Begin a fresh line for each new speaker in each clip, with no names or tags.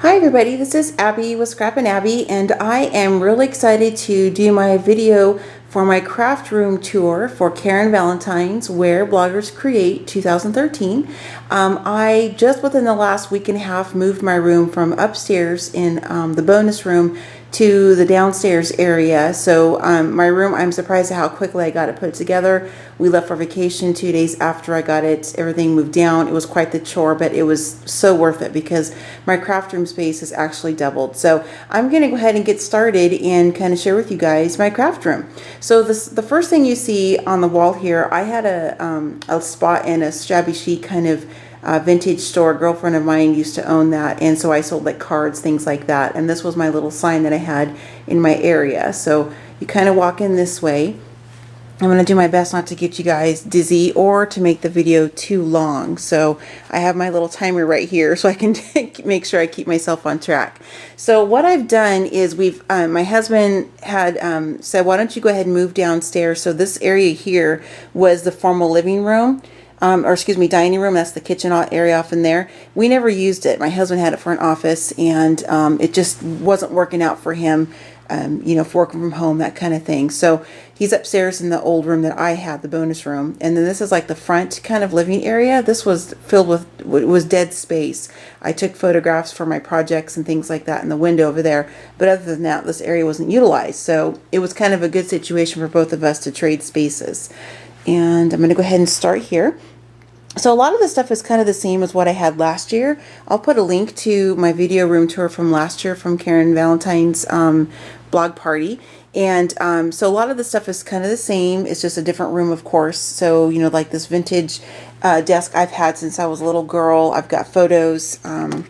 Hi everybody, this is Abby with Scrap and Abby, and I am really excited to do my video for my craft room tour for Karen Valentine's Where Bloggers Create 2013. I just within the last week and a half moved my room from upstairs in the bonus room to the downstairs area. So my room, I'm surprised at how quickly I got it put together. We left for vacation 2 days after I got everything moved down. It was quite the chore, but it was so worth it because my craft room space has actually doubled. So I'm going to go ahead and get started and kind of share with you guys my craft room. So the first thing you see on the wall here, I had a spot in a shabby chic kind of vintage store. A girlfriend of mine used to own that, and so I sold like cards, things like that, and this was my little sign that I had in my area. So you kind of walk in this way. I'm going to do my best not to get you guys dizzy or to make the video too long. So I have my little timer right here so I can make sure I keep myself on track. So what I've done is my husband had said, why don't you go ahead and move downstairs. So this area here was the formal living room. Or excuse me, dining room. That's the kitchen area off in there. We never used it. My husband had it for an office, and it just wasn't working out for him, you know, for working from home, that kind of thing. So he's upstairs in the old room that I had, the bonus room. And then this is like the front kind of living area. This was filled with, it was dead space. I took photographs for my projects and things like that in the window over there. But other than that, this area wasn't utilized. So it was kind of a good situation for both of us to trade spaces. And I'm going to go ahead and start here. So a lot of the stuff is kind of the same as what I had last year. I'll put a link to my video room tour from last year from Karen Valentine's blog party. And so a lot of the stuff is kind of the same. It's just a different room, of course. So, you know, like this vintage desk I've had since I was a little girl. I've got photos and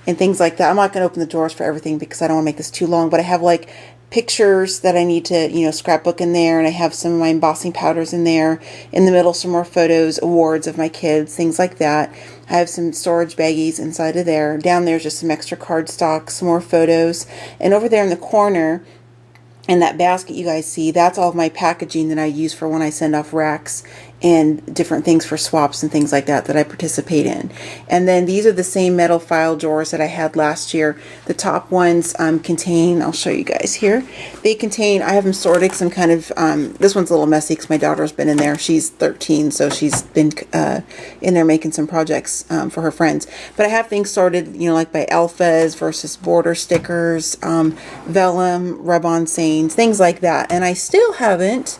things like that. I'm not going to open the drawers for everything because I don't want to make this too long. But I have like pictures that I need to, you know, scrapbook in there, and I have some of my embossing powders in there. In the middle, some more photos, awards of my kids, things like that. I have some storage baggies inside of there. Down there's just some extra cardstock, some more photos, and over there in the corner, in that basket you guys see, that's all of my packaging that I use for when I send off racks and different things for swaps and things like that that I participate in. And then these are the same metal file drawers that I had last year. The top ones contain, I'll show you guys here, they contain, I have them sorted some kind of, this one's a little messy because my daughter's been in there. She's 13, so she's been in there making some projects for her friends. But I have things sorted, you know, like by alphas versus border stickers, vellum, rub-on stains, things like that. And I still haven't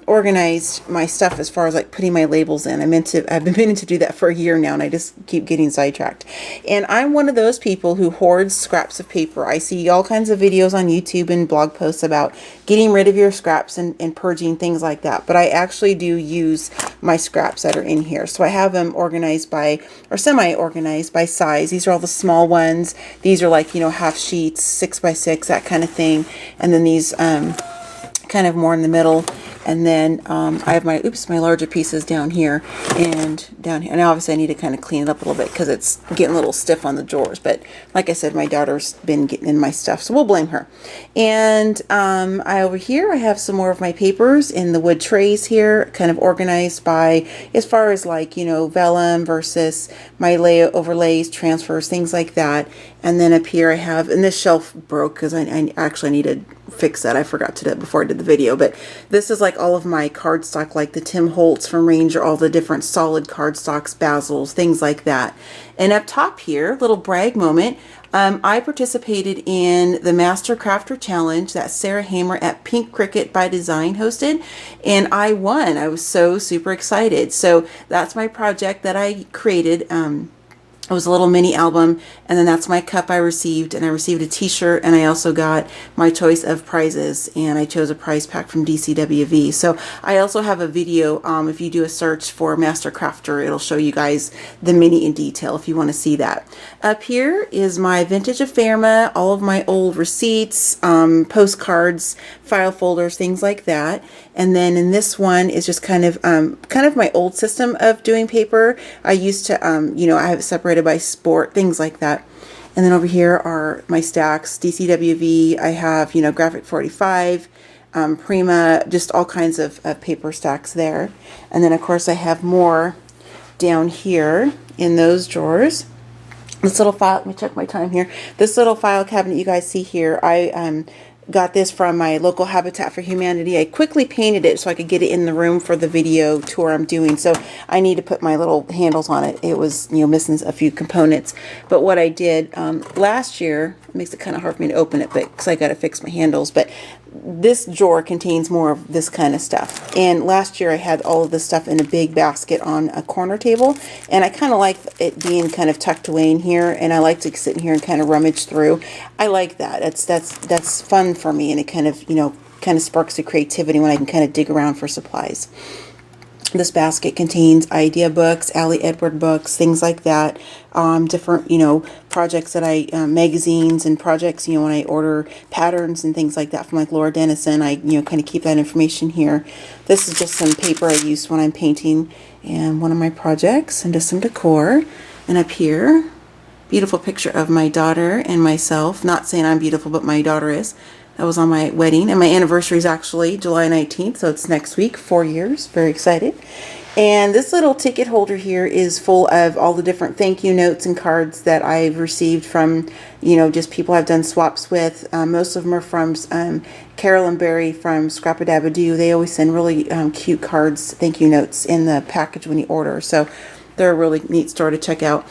organized my stuff as far as like putting my labels in. I've been meaning to do that for a year now, and I just keep getting sidetracked. And I'm one of those people who hoards scraps of paper. I see all kinds of videos on YouTube and blog posts about getting rid of your scraps and purging, things like that. But I actually do use my scraps that are in here. So I have them organized by, or semi-organized by size. These are all the small ones. These are like, you know, half sheets, 6x6, that kind of thing. And then these kind of more in the middle. And then I have my larger pieces down here and down here. And obviously I need to kind of clean it up a little bit because it's getting a little stiff on the drawers. But like I said, my daughter's been getting in my stuff, so we'll blame her. And over here I have some more of my papers in the wood trays here, kind of organized by, as far as like, you know, vellum versus my overlays, transfers, things like that. And then up here I have, and this shelf broke because I actually needed fix that. I forgot to do it before I did the video, but this is like all of my cardstock, like the Tim Holtz from Ranger, all the different solid cardstocks, Bazels, things like that. And up top here, little brag moment, I participated in the Master Crafter Challenge that Sarah Hamer at Pink Cricket by Design hosted, and I won. I was so super excited. So that's my project that I created. It was a little mini album, and then that's my cup I received, and I received a t-shirt, and I also got my choice of prizes, and I chose a prize pack from DCWV. So I also have a video, if you do a search for Master Crafter, it'll show you guys the mini in detail if you want to see that. Up here is my vintage ephemera, all of my old receipts, postcards, file folders, things like that. And then in this one is just kind of my old system of doing paper. I used to, you know, I have it separated by sport, things like that. And then over here are my stacks, DCWV. I have, you know, Graphic 45, Prima, just all kinds of paper stacks there. And then of course I have more down here in those drawers. This little file, let me check my time here. This little file cabinet you guys see here, I got this from my local Habitat for Humanity. I quickly painted it so I could get it in the room for the video tour I'm doing. So I need to put my little handles on it. It was, you know, missing a few components. But what I did last year, it makes it kind of hard for me to open it, but because I got to fix my handles. But this drawer contains more of this kind of stuff. And last year I had all of this stuff in a big basket on a corner table. And I kind of like it being kind of tucked away in here. And I like to sit in here and kind of rummage through. I like that. That's fun for me. And it kind of, you know, kind of sparks the creativity when I can kind of dig around for supplies. This basket contains idea books, Allie Edward books, things like that. Different, you know, projects that magazines and projects, you know, when I order patterns and things like that from like Laura Dennison, I, you know, kind of keep that information here. This is just some paper I use when I'm painting and one of my projects, and just some decor. And up here, beautiful picture of my daughter and myself. Not saying I'm beautiful, but my daughter is. That was on my wedding, and my anniversary is actually July 19th, so it's next week, 4 years. Very excited. And this little ticket holder here is full of all the different thank you notes and cards that I've received from, you know, just people I've done swaps with. Most of them are from Carol and Barry from Scrap-a-Dab-a-Doo. They always send really cute cards, thank you notes in the package when you order. So they're a really neat store to check out.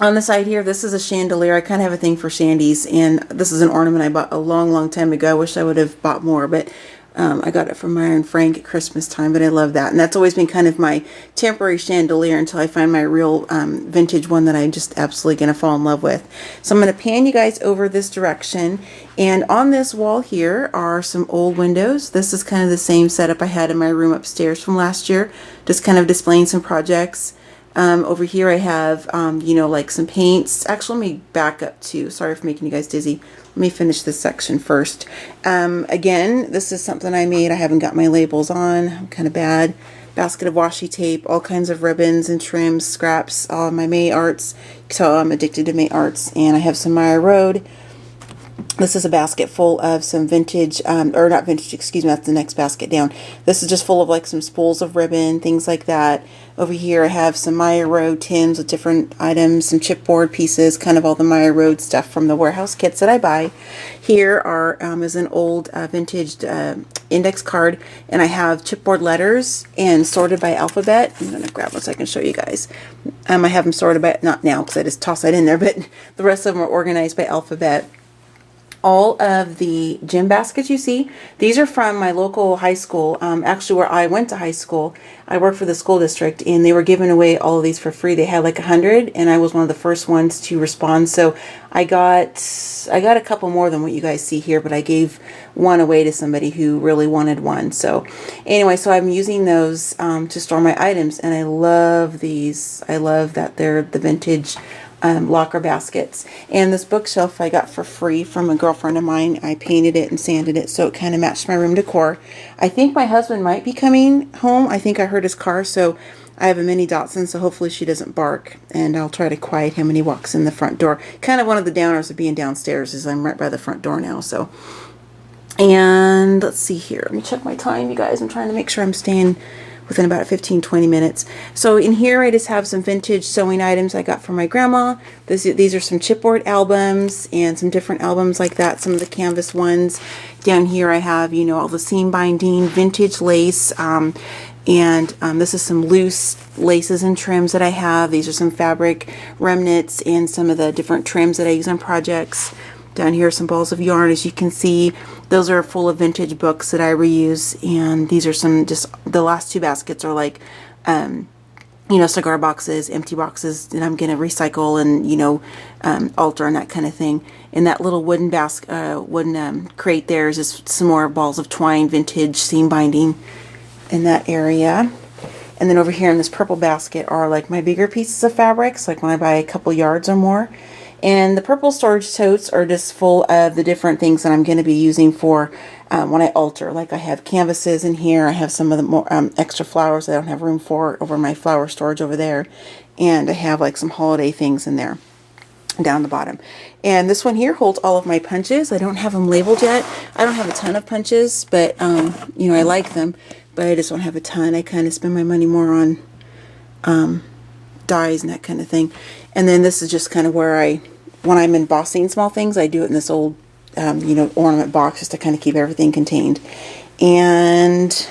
On the side here, this is a chandelier. I kind of have a thing for shandies, and this is an ornament I bought a long time ago. I wish I would have bought more, but I got it from Myron Frank at Christmas time, but I love that. And that's always been kind of my temporary chandelier until I find my real vintage one that I'm just absolutely going to fall in love with. So I'm going to pan you guys over this direction, and on this wall here are some old windows. This is kind of the same setup I had in my room upstairs from last year, just kind of displaying some projects. Over here I have, you know, like some paints. Actually, let me back up too. Sorry for making you guys dizzy. Let me finish this section first. Again, this is something I made. I haven't got my labels on. I'm kind of bad. Basket of washi tape, all kinds of ribbons and trims, scraps, all of my May arts. So I'm addicted to May arts. And I have some Maya Road. This is a basket full of some vintage, or not vintage, excuse me, that's the next basket down. This is just full of like some spools of ribbon, things like that. Over here I have some Maya Road tins with different items, some chipboard pieces, kind of all the Maya Road stuff from the warehouse kits that I buy. Here is an old vintage index card, and I have chipboard letters and sorted by alphabet. I'm going to grab one so I can show you guys. I have them sorted by, not now because I just toss that in there, but the rest of them are organized by alphabet. All of the gym baskets you see, these are from my local high school, actually where I went to high school. I work for the school district, and they were giving away all of these for free. They had like 100, and I was one of the first ones to respond. So I got a couple more than what you guys see here, but I gave one away to somebody who really wanted one. So anyway, so I'm using those to store my items, and I love these. I love that they're the vintage locker baskets. And this bookshelf I got for free from a girlfriend of mine. I painted it and sanded it so it kind of matched my room decor. I think my husband might be coming home. I think I heard his car, so I have a mini Dachshund, so hopefully she doesn't bark, and I'll try to quiet him when he walks in the front door. Kind of one of the downers of being downstairs is I'm right by the front door now. So, and let's see here. Let me check my time, you guys. I'm trying to make sure I'm staying within about 15-20 minutes. So in here I just have some vintage sewing items I got from my grandma. These are some chipboard albums and some different albums like that, some of the canvas ones. Down here I have, you know, all the seam binding, vintage lace, and this is some loose laces and trims that I have. These are some fabric remnants and some of the different trims that I use on projects. Down here are some balls of yarn. As you can see, those are full of vintage books that I reuse, and these are some, just the last two baskets are like, you know, cigar boxes, empty boxes that I'm going to recycle and, you know, alter and that kind of thing. And that little wooden crate there is just some more balls of twine, vintage seam binding in that area. And then over here in this purple basket are like my bigger pieces of fabrics, like when I buy a couple yards or more. And the purple storage totes are just full of the different things that I'm going to be using for when I alter. Like I have canvases in here. I have some of the more extra flowers that I don't have room for over my flower storage over there. And I have like some holiday things in there down the bottom. And this one here holds all of my punches. I don't have them labeled yet. I don't have a ton of punches, but you know, I like them, but I just don't have a ton. I kind of spend my money more on dies and that kind of thing. And then this is just kind of where when I'm embossing small things, I do it in this old, you know, ornament box just to kind of keep everything contained. And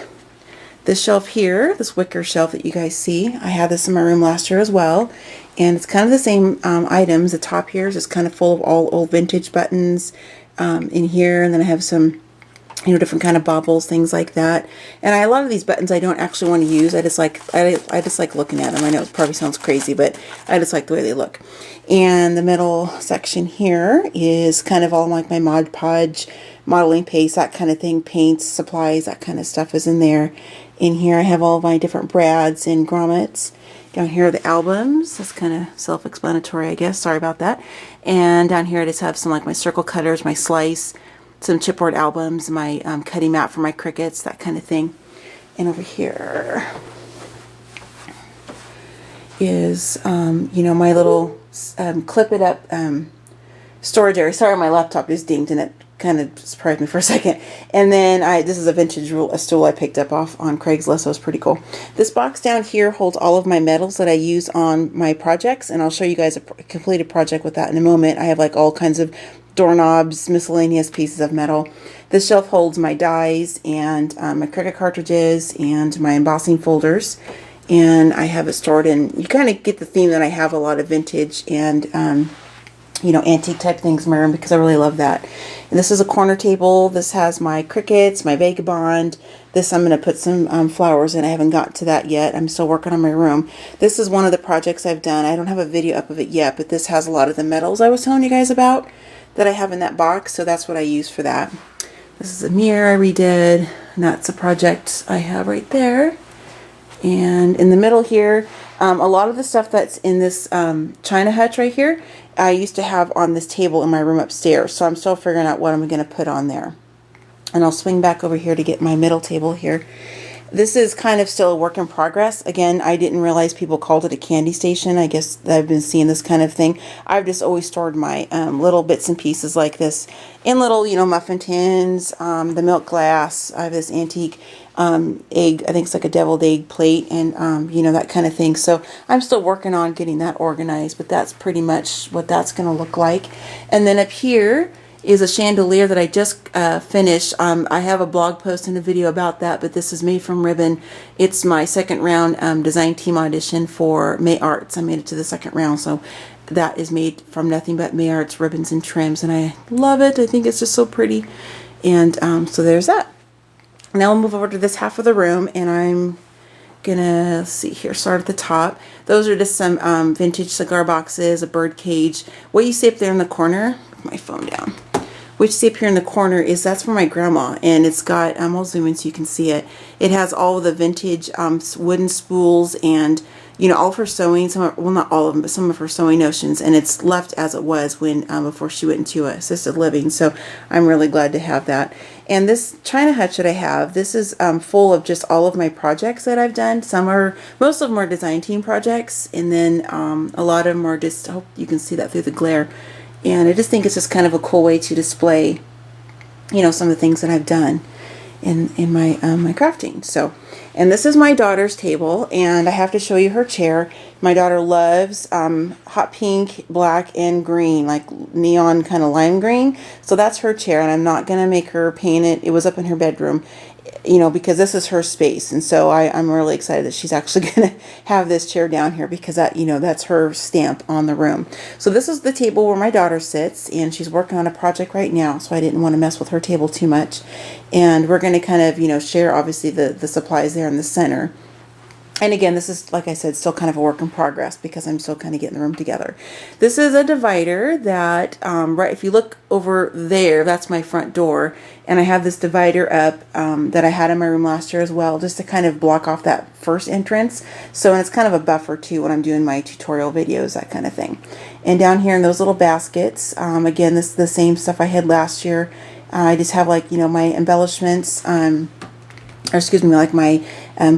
this shelf here, this wicker shelf that you guys see, I had this in my room last year as well. And it's kind of the same items. The top here is just kind of full of all old vintage buttons in here. And then I have some, you know, different kind of baubles, things like that. And a lot of these buttons I don't actually want to use. I just like looking at them. I know it probably sounds crazy, but I just like the way they look. And the middle section here is kind of all like my Mod Podge, modeling paste, that kind of thing, paints, supplies, that kind of stuff is in there. In here I have all of my different brads and grommets. Down here are the albums. That's kind of self-explanatory, I guess. Sorry about that. And down here I just have some like my circle cutters, my slice, some chipboard albums, my cutting mat for my crickets, that kind of thing. And over here is, you know, my little clip it up storage area. Sorry, my laptop is dinged and it kind of surprised me for a second. And then this is a vintage a stool I picked up off on Craigslist, so it's pretty cool. This box down here holds all of my metals that I use on my projects, and I'll show you guys a completed project with that in a moment. I have like all kinds of doorknobs, miscellaneous pieces of metal. This shelf holds my dies and my Cricut cartridges and my embossing folders. And I have it stored in, you kind of get the theme that I have a lot of vintage and you know, antique type things in my room because I really love that. And this is a corner table. This has my crickets, my vagabond. This I'm going to put some flowers in. I haven't got to that yet. I'm still working on my room. This is one of the projects I've done. I don't have a video up of it yet, but this has a lot of the metals I was telling you guys about that I have in that box, so that's what I use for that. This is a mirror I redid, and that's a project I have right there. And in the middle here, a lot of the stuff that's in this china hutch right here, I used to have on this table in my room upstairs, so I'm still figuring out what I'm going to put on there. And I'll swing back over here to get my middle table here. This is kind of still a work in progress. Again, I didn't realize people called it a candy station. I guess I've been seeing this kind of thing. I've just always stored my little bits and pieces like this in little, you know, muffin tins, the milk glass. I have this antique egg, I think it's like a deviled egg plate, and you know, that kind of thing. So I'm still working on getting that organized, but that's pretty much what that's going to look like. And then up here is a chandelier that I just finished. I have a blog post and a video about that, but this is made from ribbon. It's my second round design team audition for May Arts. I made it to the second round, so that is made from nothing but May Arts ribbons and trims, and I love it. I think it's just so pretty. And so there's that. Now we'll move over to this half of the room, and I'm gonna, let's see here, start at the top. Those are just some vintage cigar boxes, a bird cage. What you see up there in the corner, put my phone down. What you see up here in the corner is, that's for my grandma, and it's got, I'll zoom in so you can see it. It has all of the vintage wooden spools and, you know, all of her sewing, well, not all of them, but some of her sewing notions, and it's left as it was when before she went into assisted living. So I'm really glad to have that. And this china hutch that I have, this is full of just all of my projects that I've done. Most of them are design team projects, and then a lot of them are just, I hope you can see that through the glare. And I just think it's just kind of a cool way to display, you know, some of the things that I've done in my my crafting. So, and this is my daughter's table, and I have to show you her chair. My daughter loves hot pink, black, and green, like neon kind of lime green. So that's her chair, and I'm not gonna make her paint it. It was up in her bedroom, you know, because this is her space. And so I'm really excited that she's actually gonna have this chair down here, because that, you know, that's her stamp on the room. So this is the table where my daughter sits, and she's working on a project right now, so I didn't want to mess with her table too much. And we're going to kind of, you know, share obviously the supplies there in the center. And again, this is, like I said, still kind of a work in progress because I'm still kind of getting the room together. This is a divider that, right, if you look over there, that's my front door. And I have this divider up that I had in my room last year as well, just to kind of block off that first entrance. So, and it's kind of a buffer too when I'm doing my tutorial videos, that kind of thing. And down here in those little baskets, again, this is the same stuff I had last year. I just have, like, you know, my embellishments, or excuse me, like my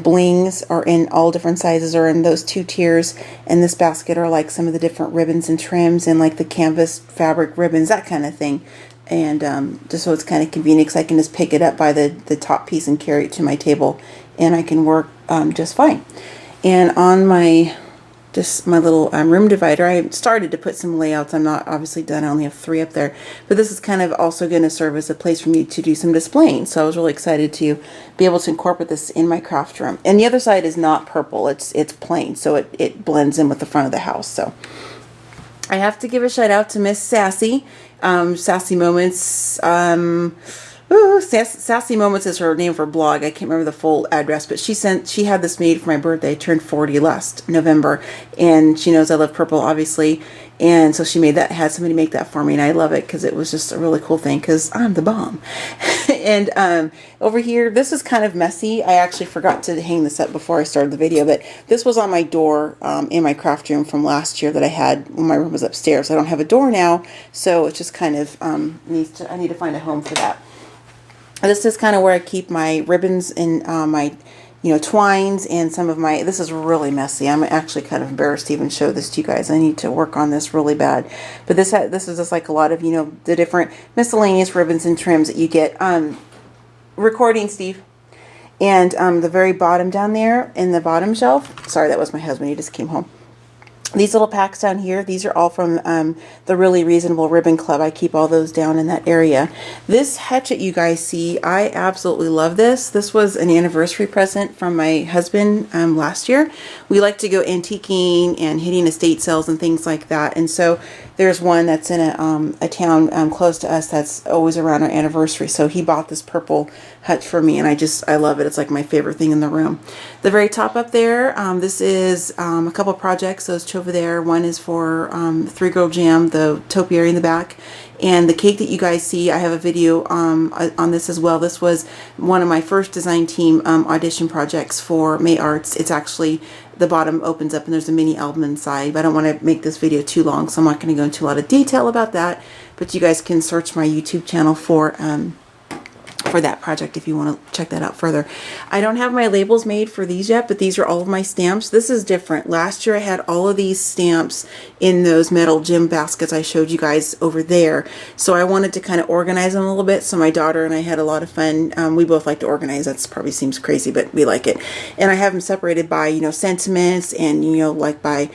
blings are in all different sizes, or in those 2 tiers. And this basket are like some of the different ribbons and trims, and like the canvas fabric ribbons, that kind of thing. And just so it's kind of convenient, because I can just pick it up by the top piece and carry it to my table, and I can work just fine. And on my just my little room divider. I started to put some layouts. I'm not obviously done. I only have 3 up there. But this is kind of also going to serve as a place for me to do some displaying. So I was really excited to be able to incorporate this in my craft room. And the other side is not purple. It's plain. So it blends in with the front of the house. So I have to give a shout out to Miss Sassy. Sassy Moments. Sassy Moments is her name for blog. I can't remember the full address, but she had this made for my birthday. I turned 40 last November, and she knows I love purple, obviously, and so she had somebody make that for me, and I love it because it was just a really cool thing because I'm the bomb. And over here, this is kind of messy. I actually forgot to hang this up before I started the video, but this was on my door in my craft room from last year that I had when my room was upstairs. I don't have a door now, so it just kind of I need to find a home for that. This is kind of where I keep my ribbons and my, twines and some of my, this is really messy. I'm actually kind of embarrassed to even show this to you guys. I need to work on this really bad. But this is just like a lot of, the different miscellaneous ribbons and trims that you get. Recording, Steve. And the very bottom down there in the bottom shelf. Sorry, that was my husband. He just came home. These little packs down here, these are all from the Really Reasonable Ribbon Club. I keep all those down in that area. This hatchet you guys see, I absolutely love this. This was an anniversary present from my husband last year. We like to go antiquing and hitting estate sales and things like that. And so there's one that's in a town close to us that's always around our anniversary. So he bought this purple hutch for me, and I love it. It's like my favorite thing in the room. The very top up there, this is a couple projects. Those two over there. One is for 3 Girl Jam, the topiary in the back. And the cake that you guys see, I have a video on this as well. This was one of my first design team audition projects for May Arts. It's actually, the bottom opens up and there's a mini album inside. But I don't want to make this video too long, so I'm not going to go into a lot of detail about that. But you guys can search my YouTube channel for that project if you want to check that out further. I don't have my labels made for these yet, but these are all of my stamps. This is different. Last year I had all of these stamps in those metal gem baskets I showed you guys over there. So I wanted to kind of organize them a little bit. So my daughter and I had a lot of fun. We both like to organize. That probably seems crazy, but we like it. And I have them separated by, sentiments and, like by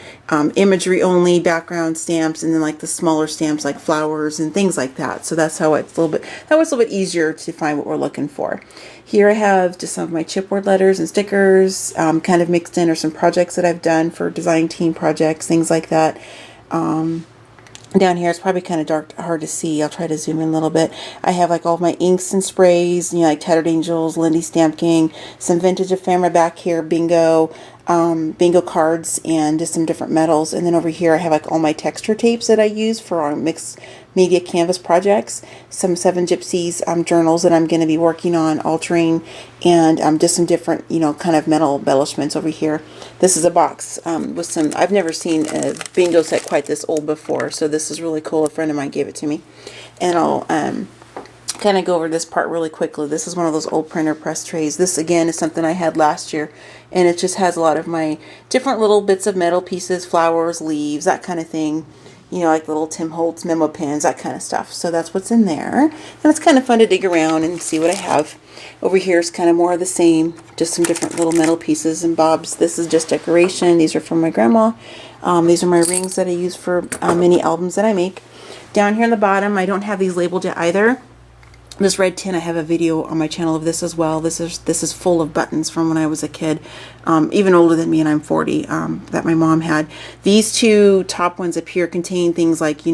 imagery only, background stamps, and then like the smaller stamps like flowers and things like that. So that's how it's that was a little bit easier to find what we're looking for. Here I have just some of my chipboard letters and stickers kind of mixed in, or some projects that I've done for design team projects, things like that. Down here it's probably kind of hard to see. I'll try to zoom in a little bit. I have like all of my inks and sprays, like Tattered Angels, Lindy Stamp King, some vintage ephemera back here, bingo cards, and just some different metals. And then over here I have like all my texture tapes that I use for our mixed media canvas projects, some 7 Gypsies journals that I'm going to be working on altering, and just some different kind of metal embellishments over here. This is a box with some, I've never seen a bingo set quite this old before, so this is really cool. A friend of mine gave it to me, and I'll kind of go over this part really quickly. This is one of those old printer press trays. This again is something I had last year, and it just has a lot of my different little bits of metal pieces, flowers, leaves, that kind of thing. Like little Tim Holtz memo pins, that kind of stuff. So that's what's in there. And it's kind of fun to dig around and see what I have. Over here is kind of more of the same, just some different little metal pieces and bobs. This is just decoration. These are from my grandma. These are my rings that I use for mini albums that I make. Down here on the bottom, I don't have these labeled yet either. This red tin, I have a video on my channel of this as well. This is full of buttons from when I was a kid, even older than me, and I'm 40, that my mom had. These two top ones up here contain things like,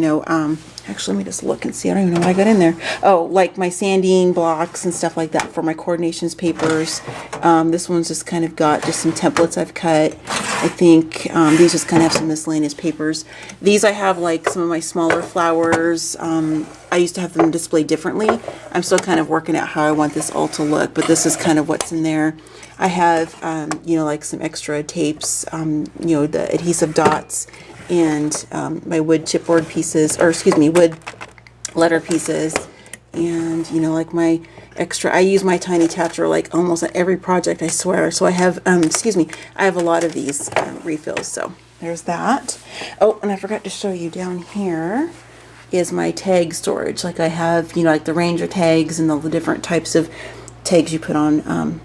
actually let me just look and see. I don't even know what I got in there. Oh, like my sanding blocks and stuff like that for my coordinations papers. This one's just kind of got just some templates I've cut. I think these just kind of have some miscellaneous papers. These I have like some of my smaller flowers. I used to have them displayed differently. I'm still kind of working out how I want this all to look, but this is kind of what's in there. I have, like some extra tapes, the adhesive dots, and my wood chipboard pieces, or excuse me, wood letter pieces, and, like my extra, I use my tiny tatter like almost on every project, I swear. So I have, I have a lot of these refills, so there's that. Oh, and I forgot to show you down here is my tag storage. Like I have, like the Ranger tags and all the different types of tags you put on,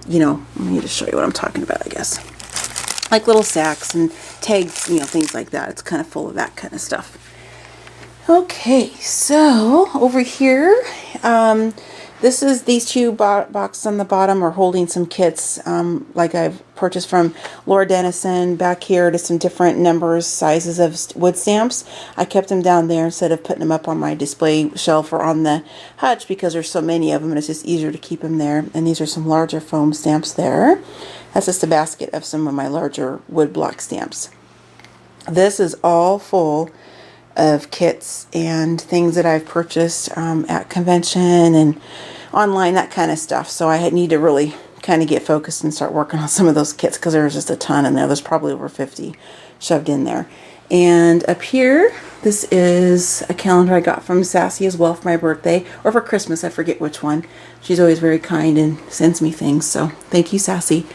let me just show you what I'm talking about, I guess. like little sacks and tags, you know, things like that. It's kind of full of that kind of stuff. Okay, so over here, this is these two boxes on the bottom are holding some kits like I've purchased from Laura Dennison. Back here to some different numbers, sizes of wood stamps. I kept them down there instead of putting them up on my display shelf or on the hutch because there's so many of them and it's just easier to keep them there. And these are some larger foam stamps there. That's just a basket of some of my larger wood block stamps. This is all full of kits and things that I've purchased at convention and online, that kind of stuff. So I need to really kind of get focused and start working on some of those kits because there's just a ton in there. There's probably over 50 shoved in there. And up here, this is a calendar I got from Sassy as well for my birthday or for Christmas. I forget which one. She's always very kind and sends me things. So thank you, Sassy.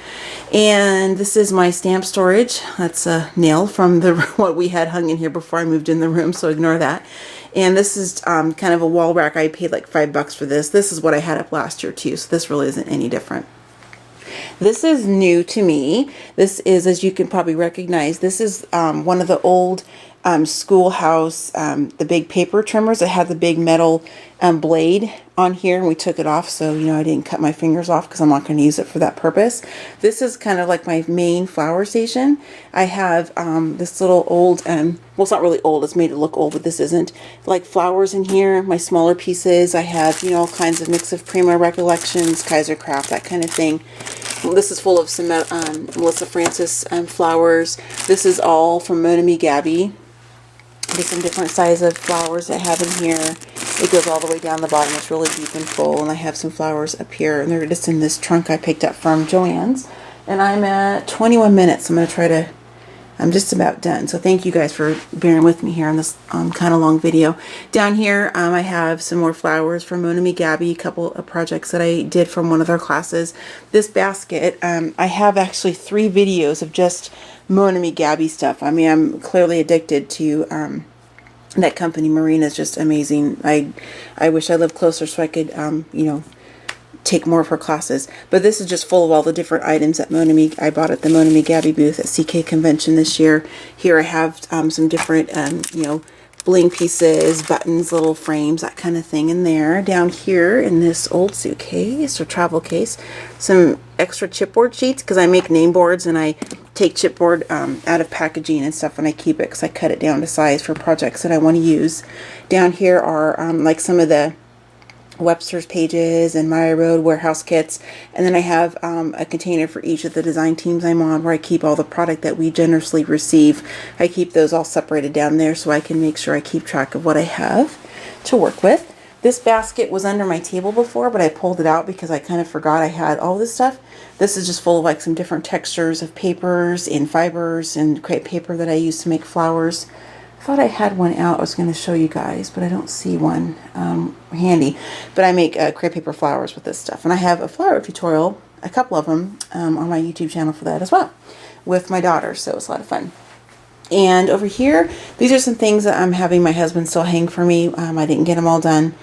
And this is my stamp storage. That's a nail from what we had hung in here before I moved in the room. So ignore that. And this is kind of a wall rack. I paid like $5 for this. This is what I had up last year too. So this really isn't any different. This is new to me. This is, as you can probably recognize, this is one of the old schoolhouse, the big paper trimmers that had the big metal blade on here, and we took it off, so you know I didn't cut my fingers off because I'm not going to use it for that purpose. This is kind of like my main flower station. I have this little old, well, it's not really old, it's made it look old, but this isn't, like flowers in here, my smaller pieces. I have, you know, all kinds of mix of Prima Recollections, Kaiser Craft, that kind of thing. This is full of some Melissa Francis flowers. This is all from Mona Me Gabby. There's some different size of flowers I have in here. It goes all the way down the bottom. It's really deep and full. And I have some flowers up here. And they're just in this trunk I picked up from Joann's. And I'm at 21 minutes. I'm going to try to... I'm just about done. So thank you guys for bearing with me here on this kind of long video. Down here, I have some more flowers from Mona Me Gabby. A couple of projects that I did from one of their classes. This basket, I have actually 3 videos of just Mona Me Gabby stuff. I mean, I'm clearly addicted to that company. Marina's just amazing. I wish I lived closer so I could, you know, take more of her classes. But this is just full of all the different items that I bought at the Mona Me Gabby booth at CK Convention this year. Here I have some different, you know, bling pieces, buttons, little frames, that kind of thing in there. Down here in this old suitcase or travel case, some extra chipboard sheets because I make name boards and I take chipboard out of packaging and stuff when I keep it because I cut it down to size for projects that I want to use. Down here are like some of the Webster's pages and Maya Road warehouse kits, and then I have a container for each of the design teams I'm on where I keep all the product that we generously receive. I keep those all separated down there so I can make sure I keep track of what I have to work with. This basket was under my table before, but I pulled it out because I kind of forgot I had all this stuff. This is just full of like some different textures of papers and fibers and crepe paper that I use to make flowers. I thought I had one out I was going to show you guys, but I don't see one handy. But I make crepe paper flowers with this stuff. And I have a flower tutorial, a couple of them, on my YouTube channel for that as well, with my daughter. So it's a lot of fun. And over here, these are some things that I'm having my husband still hang for me. I didn't get them all done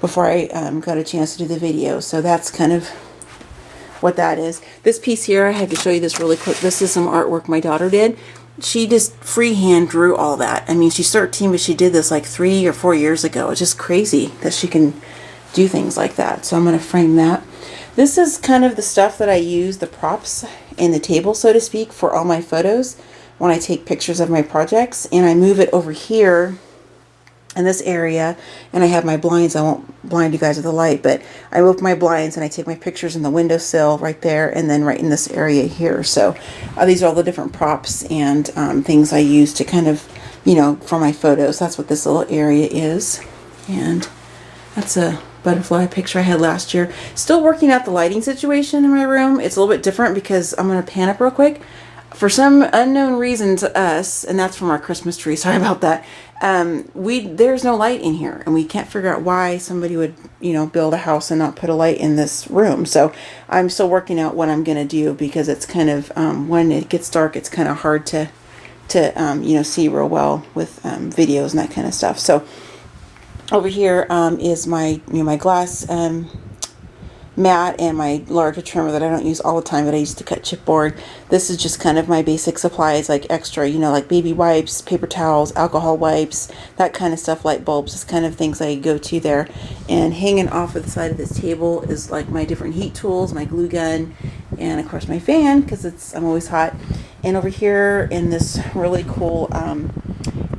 before I got a chance to do the video. So that's kind of what that is. This piece here, I have to show you this really quick. This is some artwork my daughter did. She just freehand drew all that. I mean, she's 13, but she did this like 3 or 4 years ago. It's just crazy that she can do things like that. So I'm going to frame that. This is kind of the stuff that I use, the props in the table, so to speak, for all my photos when I take pictures of my projects. And I move it over here in this area, and I have my blinds. I won't blind you guys with the light, but I move my blinds and I take my pictures in the windowsill right there, and then right in this area here. So these are all the different props and things I use to kind of, you know, for my photos. That's what this little area is. And that's a butterfly picture I had last year. Still working out the lighting situation in my room. It's a little bit different because I'm going to pan up real quick. For some unknown reason to us, and that's from our Christmas tree, sorry about that, there's no light in here, and we can't figure out why somebody would, you know, build a house and not put a light in this room. So I'm still working out what I'm going to do, because it's kind of, when it gets dark, it's kind of hard to you know, see real well with videos and that kind of stuff. So over here is my, you know, my glass mat and my larger trimmer that I don't use all the time, that I use to cut chipboard. This is just kind of my basic supplies, like extra, you know, like baby wipes, paper towels, alcohol wipes, that kind of stuff, light bulbs, this kind of things I go to there. And hanging off of the side of this table is like my different heat tools, my glue gun, and of course my fan, because I'm always hot. And over here in this really cool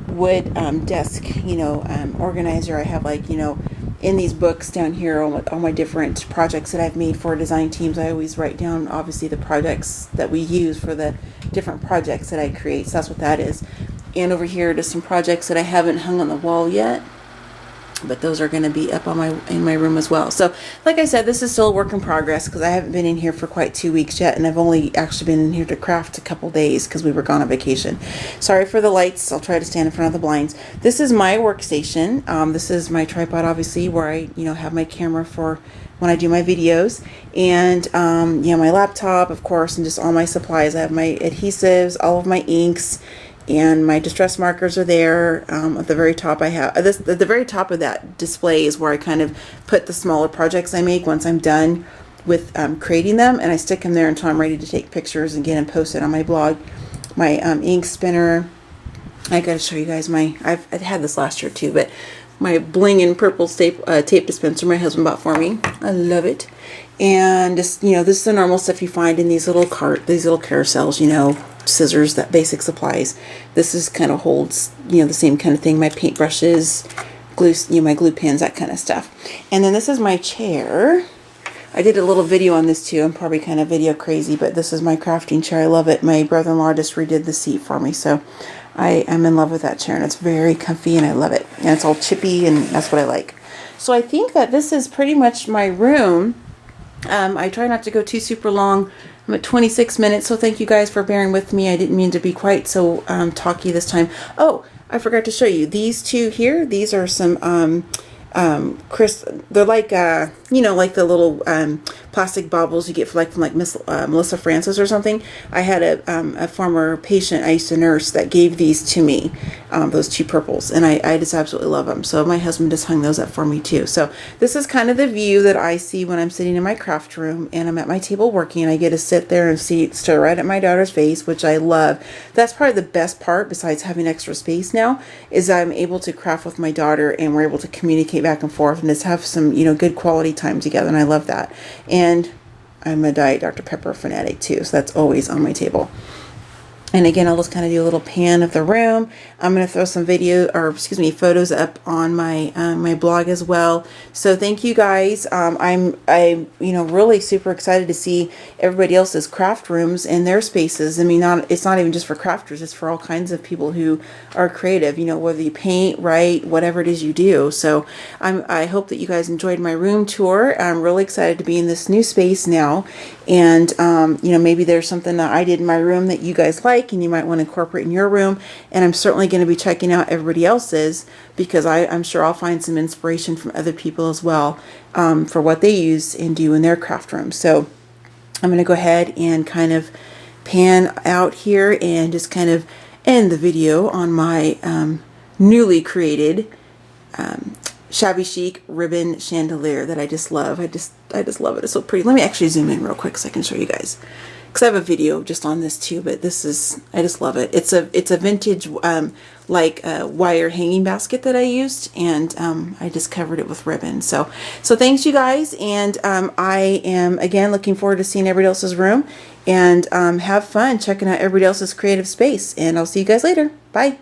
wood desk, you know, organizer, I have, like, you know, in these books down here, all my different projects that I've made for design teams. I always write down, obviously, the projects that we use for the different projects that I create. So that's what that is. And over here, just some projects that I haven't hung on the wall yet, but those are going to be up on in my room as well. So like I said, this is still a work in progress, because I haven't been in here for quite 2 weeks yet, and I've only actually been in here to craft a couple days because we were gone on vacation. Sorry for the lights. I'll try to stand in front of the blinds. This is my workstation. This is my tripod, obviously, where I, you know, have my camera for when I do my videos, and you know, my laptop, of course, and just all my supplies. I have my adhesives, all of my inks, and my distress markers are there. At the very top, I have this. At the very top of that display is where I kind of put the smaller projects I make once I'm done with creating them, and I stick them there until I'm ready to take pictures and get them posted on my blog. My ink spinner. I gotta show you guys I've had this last year too, but my bling and purple tape dispenser my husband bought for me. I love it. And just, you know, this is the normal stuff you find in these little carousels, you know, scissors, that basic supplies. This is kind of holds, you know, the same kind of thing. My paintbrushes, glue, you know, my glue pens, that kind of stuff. And then this is my chair. I did a little video on this too. I'm probably kind of video crazy, but this is my crafting chair. I love it. My brother-in-law just redid the seat for me, so I am in love with that chair, and it's very comfy, and I love it. And it's all chippy, and that's what I like. So I think that this is pretty much my room. I try not to go too super long. I'm at 26 minutes, so thank you guys for bearing with me. I didn't mean to be quite so talky this time. Oh, I forgot to show you these two here. These are some they're like you know, like the little plastic baubles you get from Miss Melissa Francis or something. I had a former patient I used to nurse that gave these to me, those two purples, and I just absolutely love them. So my husband just hung those up for me too. So this is kind of the view that I see when I'm sitting in my craft room and I'm at my table working. I get to sit there and stare right at my daughter's face, which I love. That's probably the best part, besides having extra space now, is I'm able to craft with my daughter, and we're able to communicate back and forth and just have some, you know, good quality time together, and I love that. And I'm a Diet Dr. Pepper fanatic too, so that's always on my table. And again, I'll just kind of do a little pan of the room. I'm going to throw some photos up on my my blog as well. So thank you guys. I'm you know, really super excited to see everybody else's craft rooms and their spaces. I mean, it's not even just for crafters, it's for all kinds of people who are creative, you know, whether you paint, write, whatever it is you do. So I hope that you guys enjoyed my room tour. I'm really excited to be in this new space now. And you know, maybe there's something that I did in my room that you guys like and you might want to incorporate in your room. And I'm certainly going to be checking out everybody else's, because I'm sure I'll find some inspiration from other people as well, for what they use and do in their craft room. So I'm going to go ahead and kind of pan out here and just kind of end the video on my newly created shabby chic ribbon chandelier that I just love. I just love it. It's so pretty. Let me actually zoom in real quick so I can show you guys, because I have a video just on this too, but this is, I just love it. It's a vintage wire hanging basket that I used, and I just covered it with ribbon. So thanks you guys, and I am again looking forward to seeing everybody else's room, and have fun checking out everybody else's creative space, and I'll see you guys later. Bye.